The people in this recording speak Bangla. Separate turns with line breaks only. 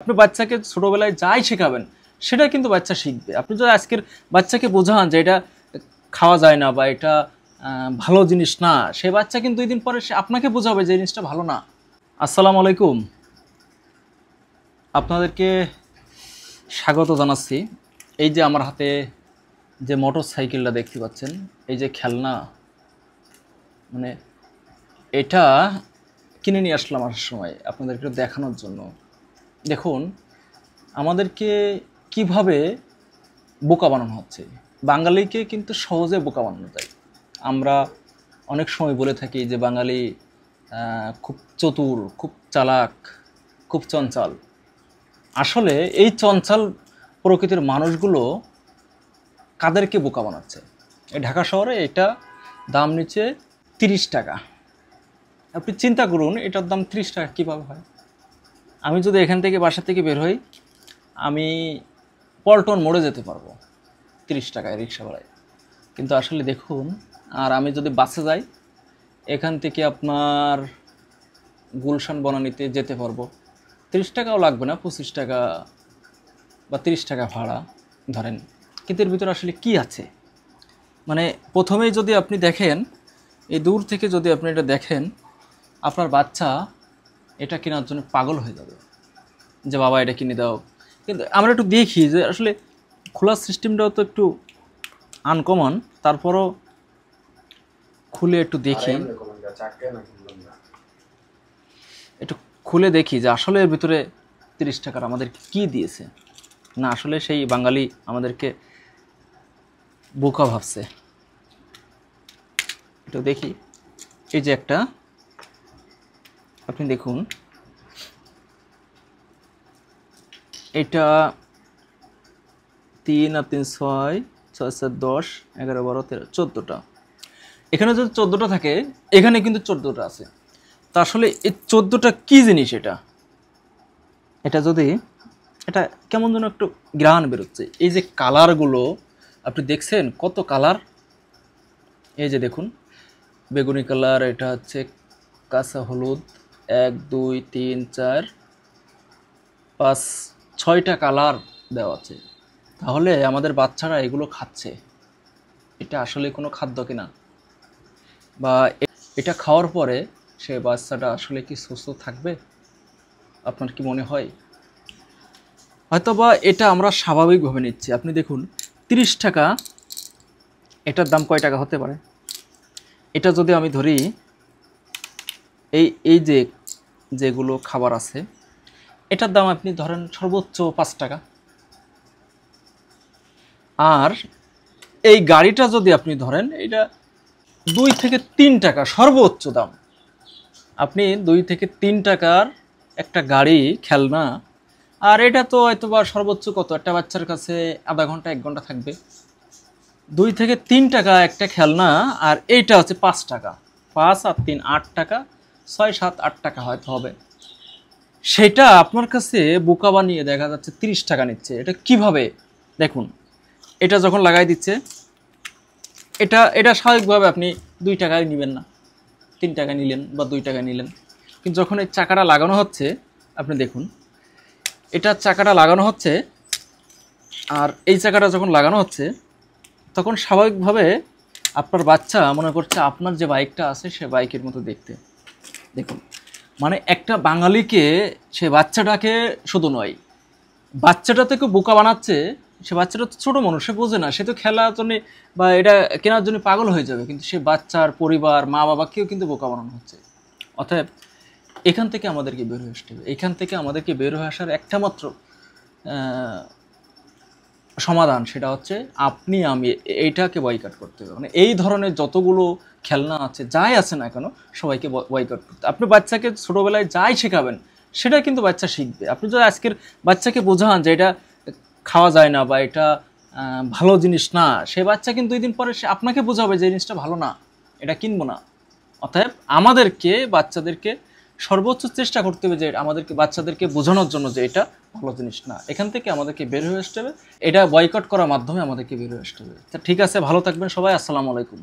আপনি বাচ্চাকে ছোটবেলায় যাই শেখাবেন সেটা কিন্তু বাচ্চা শিখবে। আপনি যদি আজকের বাচ্চাকে বোঝান যে এটা খাওয়া যায় না বা এটা ভালো জিনিস না, সে বাচ্চা কিন্তু 2 দিন পরে সে আপনাকে বোঝাবে যে জিনিসটা ভালো না। আসসালামু আলাইকুম, আপনাদেরকে স্বাগত জানাচ্ছি। এই যে আমার হাতে যে মোটর সাইকেলটা দেখতে পাচ্ছেন, এই যে খেলনা, মানে এটা কিনে নিয়ে আসলাম আসার সময় আপনাদেরকে দেখানোর জন্য। দেখুন আমাদেরকে কিভাবে বোকা বানানো হচ্ছে। বাঙালিকে কিন্তু সহজে বোকা বানানো যায়। আমরা অনেক সময় বলে থাকি যে বাঙালি খুব চতুর, খুব চালাক, খুব চঞ্চল। আসলে এই চঞ্চল প্রকৃতির মানুষগুলো কাদেরকে বোকা বানাচ্ছে? এই ঢাকা শহরে এটা দাম নিচ্ছে 30 টাকা। আপনি চিন্তা করুন এটার দাম 30 টাকা কীভাবে হয়। আমি যদি এখান থেকে বাসা থেকে বের হই, আমি পল্টন মোড়ে যেতে পারবো 30 টাকায় রিক্সা ভাড়ায়। কিন্তু আসলে দেখুন, আর আমি যদি বাসে যাই এখান থেকে আপনার গুলশান বনানীতে যেতে পারবো, 30 টাকাও লাগবে না, 25 টাকা বা 30 টাকা ভাড়া ধরেন। কিন্তু এর ভিতরে আসলে কি আছে? মানে প্রথমেই যদি আপনি দেখেন, এই দূর থেকে যদি আপনি এটা দেখেন, আপনার বাচ্চা এটা কেনার জন্য পাগল হয়ে যাবে যে বাবা এটা কিনে দাও। কিন্তু আমরা একটু দেখি যে আসলে খোলার সিস্টেমটাও তো একটু আনকমন, তারপরও খুলে একটু দেখি, একটু খুলে দেখি যে আসলে এর ভিতরে 30 টাকার আমাদের কি দিয়েছে। না আসলে সেই বাঙালি আমাদেরকে বোকা ভাবছে। একটু দেখি। এই যে একটা, আপনি দেখুন, এটা 3 আর 3 6 6 7 10 11 12 13 14টা। এখানে যদি 14টা থাকে, এখানে কিন্তু 14টা আছে। তা আসলে এই 14টা কি জিনিস? এটা যদি এটা কেমন যেন একটু গ্রান বেরোচ্ছে। এই যে কালারগুলো আপনি দেখছেন, কত কালার। এই যে দেখুন, বেগুনি কালার, এটা হচ্ছে কাঁচা হলুদ, 1 2 3 4 5 6টা কালার দেওয়া আছে। তাহলে আমাদের বাচ্চারা এগুলো খাচ্ছে, এটা আসলে কোনো খাদ্য কিনা? বা এটা খাওয়ার পরে সে বাচ্চাটা আসলে কি সুস্থ থাকবে? আপনার কি মনে হয়? হয়তোবা এটা আমরা স্বাভাবিকভাবে নিচ্ছি। আপনি দেখুন 30 টাকা, এটার দাম কয় টাকা হতে পারে? এটা যদি আমি ধরি, এই যে যেগুলো খাবার আছে, এটার দাম আপনি ধরেন সর্বোচ্চ 5 টাকা। আর এই গাড়িটা যদি আপনি ধরেন, এটা 2 থেকে 3 টাকা সর্বোচ্চ দাম। আপনি 2 থেকে 3 টাকার একটা গাড়ি খেলনা, আর এটা তো হয়তো বা সর্বোচ্চ কত, একটা বাচ্চার কাছে আধা ঘন্টা 1 ঘন্টা থাকবে। 2 থেকে 3 টাকা একটা খেলনা, আর এইটা হচ্ছে 5 টাকা। 5 আর 3 8 টাকা, 6 7 8 টাকা হয়তো হবে। সেটা আপনার কাছে বোকা বানিয়ে দেখা যাচ্ছে 30 টাকা নিচ্ছে। এটা কিভাবে? দেখুন, এটা যখন লাগাই দিচ্ছে, এটা স্বাভাবিকভাবে আপনি 2 টাকায় নেবেন না, 3 টাকা নিলেন বা 2 টাকা নিলেন। কিন্তু যখন এই চাকাটা লাগানো হচ্ছে, আপনি দেখুন, এটা চাকাটা লাগানো হচ্ছে, আর এই চাকাটা যখন লাগানো হচ্ছে, তখন স্বাভাবিকভাবে আপনার বাচ্চা মনে করছে আপনার যে বাইকটা আছে সে বাইকের মতো দেখতে। দেখুন, মানে একটা বাঙালিকে, সে বাচ্চাটাকে শুধু নয়, বাচ্চাটা থেকে বোকা বানাচ্ছে। সে বাচ্চাটা তো ছোটো মানুষ, সে বোঝে না, সে তো খেলার জন্য বা এটা কেনার জন্য পাগল হয়ে যাবে, কিন্তু সে বাচ্চার পরিবার, মা বাবাকেও কিন্তু বোকা বানানো হচ্ছে। অতএব এখান থেকে আমাদেরকে বের হয়ে আসতে হবে। এখান থেকে আমাদেরকে বের হয়ে আসার একটা মাত্র সমাধান, সেটা হচ্ছে আপনি আমি এইটাকে বয়কট করতে হবে। মানে এই ধরনের যতগুলো খেলনা আছে, যাই আছে না কেন, সবাইকে বয়কট করতে। আপনি বাচ্চাকে ছোটোবেলায় যাই শেখাবেন সেটা কিন্তু বাচ্চা শিখবে। আপনি যদি আজকের বাচ্চাকে বোঝান যে এটা খাওয়া যায় না বা এটা ভালো জিনিস না, সে বাচ্চা কিন্তু 2 দিন পরে সে আপনাকে বোঝাবে যে জিনিসটা ভালো না, এটা কিনবো না। অতএব আমাদেরকে বাচ্চাদেরকে সর্বোচ্চ চেষ্টা করতে হবে যে আমাদেরকে বাচ্চাদেরকে বোঝানোর জন্য যে এটা ভালো জিনিস না। এখান থেকে আমাদেরকে বের হয়ে আসতে হবে, এটা বয়কট করার মাধ্যমে আমাদেরকে বের হয়ে আসতে হবে। তা ঠিক আছে, ভালো থাকবেন সবাই, আসসালামু আলাইকুম।